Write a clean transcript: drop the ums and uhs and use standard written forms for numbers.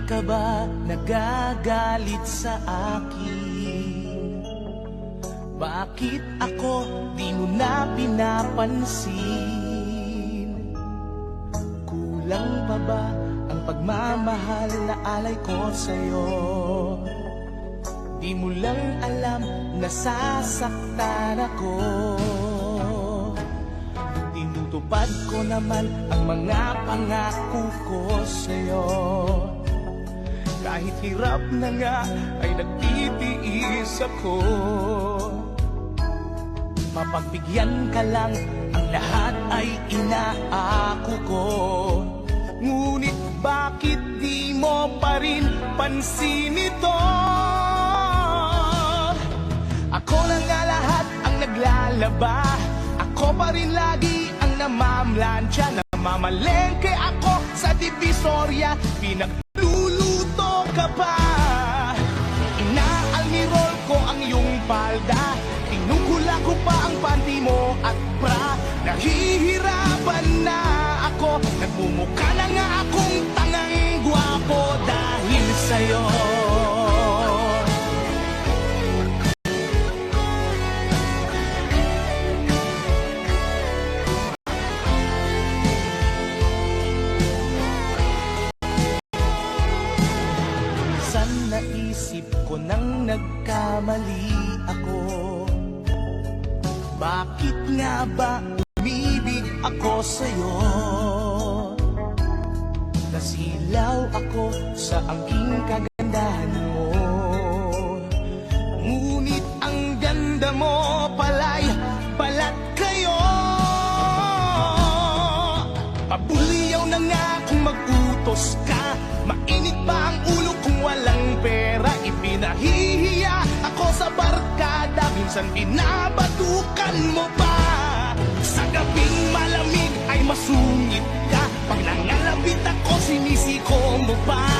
ka ba nagagalit sa akin? Bakit ako di mo na pinapansin? Kulang pa ba ang pagmamahal na alay ko sa'yo? Di mo lang alam na sasaktan ako. Tinutupad ko naman ang mga pangako ko sa'yo. Kahit hirap na nga ay nagtitiis ako. Mapagbigyan ka lang, ang lahat ay inaako ko. Ngunit bakit di mo pa rin pansin ito? Ako na nga lahat ang naglalaba. Ako pa rin lagi ang namamlansya. Namamalengke ako sa Divisoria. Pinagluluto ka pa. Inaalmirol ko ang iyong palda. Tinugula ko pa ang panty mo at bra. Nahihirapan na ako. Nagmumukha na nga akong tangang gwapo dahil sa'yo. Naisip ko nang nagkamali ako. Bakit nga ba umibig ako sa'yo? Nasilaw ako sa angking kagandahan mo. Ngunit ang ganda mo pala'y balat kayo. Pabuliyaw na nga kung mag-utos ka. Mainit ba ang ulo kung walang pera? Ipinahihiya ako sa barkada. Minsan binabatukan mo pa. Sa gabing malamig ay masungit ka. Pag nangalabit ako sinisiko mo pa.